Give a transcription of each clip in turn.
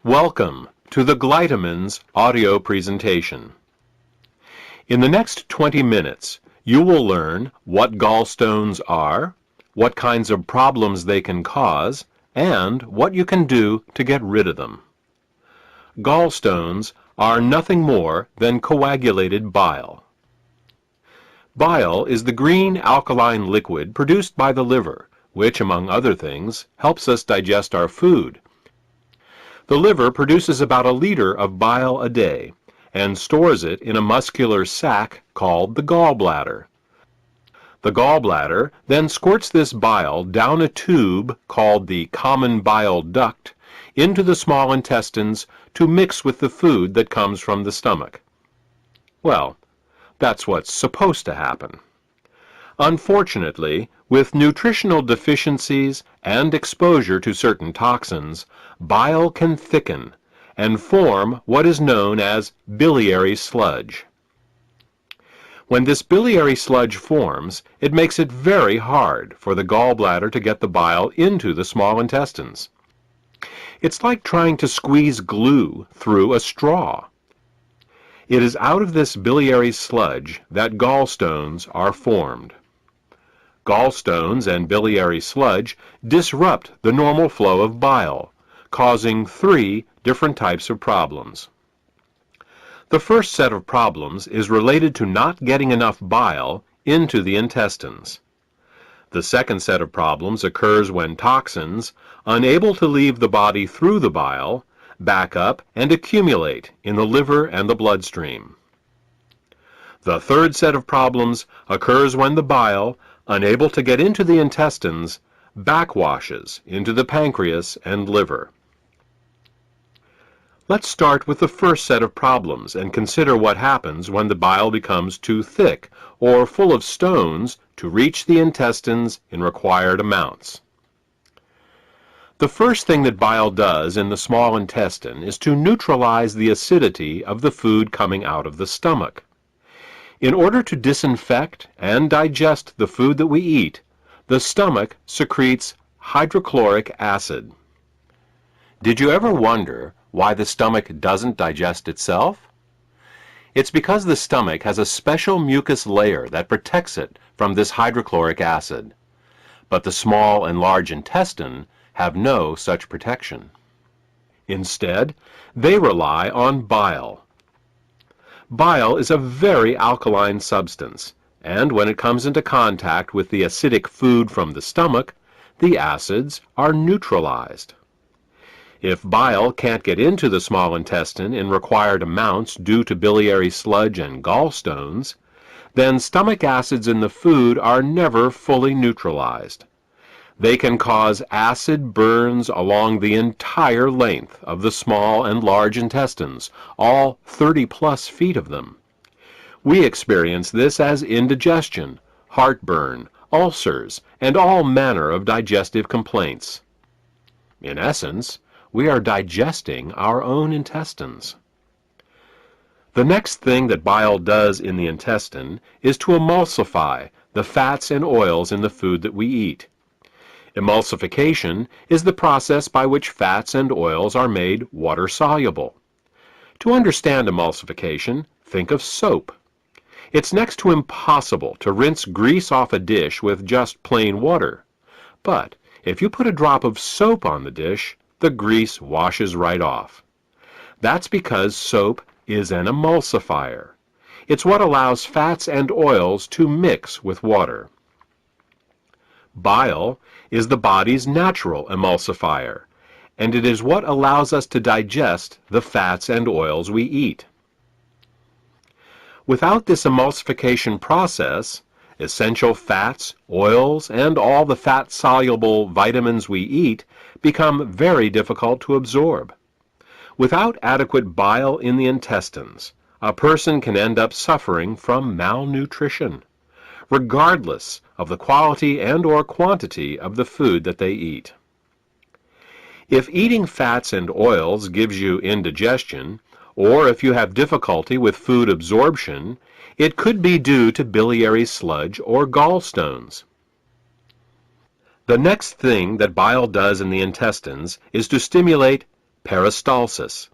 Welcome to the Glytamins audio presentation. In the next 20 minutes, you will learn what gallstones are, what kinds of problems they can cause, and what you can do to get rid of them. Gallstones are nothing more than coagulated bile. Bile is the green alkaline liquid produced by the liver, which, among other things, helps us digest our food. The liver produces about a liter of bile a day and stores it in a muscular sac called the gallbladder. The gallbladder then squirts this bile down a tube called the common bile duct into the small intestines to mix with the food that comes from the stomach. Well, that's what's supposed to happen. Unfortunately, with nutritional deficiencies and exposure to certain toxins, bile can thicken and form what is known as biliary sludge. When this biliary sludge forms, it makes it very hard for the gallbladder to get the bile into the small intestines. It's like trying to squeeze glue through a straw. It is out of this biliary sludge that gallstones are formed. Gallstones and biliary sludge disrupt the normal flow of bile, causing 3 different types of problems. The first set of problems is related to not getting enough bile into the intestines. The second set of problems occurs when toxins, unable to leave the body through the bile, back up and accumulate in the liver and the bloodstream. The third set of problems occurs when the bile, unable to get into the intestines, backwashes into the pancreas and liver. Let's start with the first set of problems and consider what happens when the bile becomes too thick or full of stones to reach the intestines in required amounts. The first thing that bile does in the small intestine is to neutralize the acidity of the food coming out of the stomach. In order to disinfect and digest the food that we eat, the stomach secretes hydrochloric acid. Did you ever wonder why the stomach doesn't digest itself? It's because the stomach has a special mucus layer that protects it from this hydrochloric acid. But the small and large intestine have no such protection. Instead, they rely on bile. Bile is a very alkaline substance, and when it comes into contact with the acidic food from the stomach, the acids are neutralized. If bile can't get into the small intestine in required amounts due to biliary sludge and gallstones, then stomach acids in the food are never fully neutralized. They can cause acid burns along the entire length of the small and large intestines, all 30+ feet of them. We experience this as indigestion, heartburn, ulcers, and all manner of digestive complaints. In essence, we are digesting our own intestines. The next thing that bile does in the intestine is to emulsify the fats and oils in the food that we eat. Emulsification is the process by which fats and oils are made water-soluble. To understand emulsification, think of soap. It's next to impossible to rinse grease off a dish with just plain water. But if you put a drop of soap on the dish, the grease washes right off. That's because soap is an emulsifier. It's what allows fats and oils to mix with water. Bile is the body's natural emulsifier, and it is what allows us to digest the fats and oils we eat. Without this emulsification process, essential fats, oils, and all the fat-soluble vitamins we eat become very difficult to absorb. Without adequate bile in the intestines, a person can end up suffering from malnutrition, regardless of the quality and/or quantity of the food that they eat. If eating fats and oils gives you indigestion, or if you have difficulty with food absorption, it could be due to biliary sludge or gallstones. The next thing that bile does in the intestines is to stimulate Peristalsis.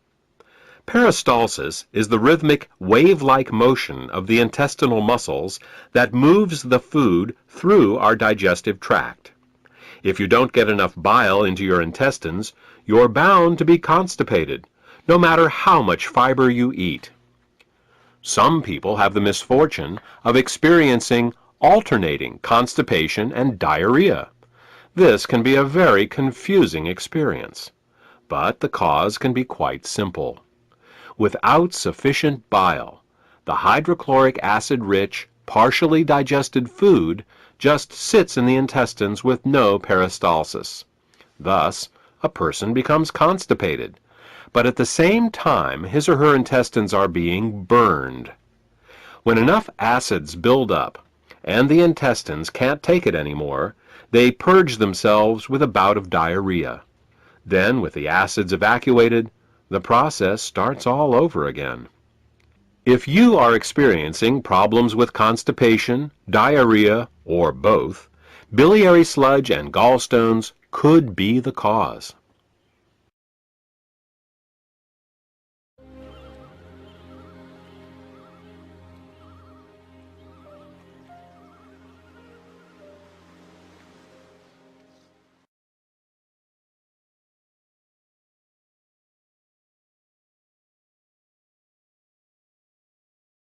Peristalsis is the rhythmic, wave-like motion of the intestinal muscles that moves the food through our digestive tract. If you don't get enough bile into your intestines, you're bound to be constipated, no matter how much fiber you eat. Some people have the misfortune of experiencing alternating constipation and diarrhea. This can be a very confusing experience, but the cause can be quite simple. Without sufficient bile, the hydrochloric acid-rich, partially digested food just sits in the intestines with no peristalsis. Thus, a person becomes constipated, but at the same time his or her intestines are being burned. When enough acids build up and the intestines can't take it anymore, they purge themselves with a bout of diarrhea. Then, with the acids evacuated, the process starts all over again. If you are experiencing problems with constipation, diarrhea, or both, biliary sludge and gallstones could be the cause.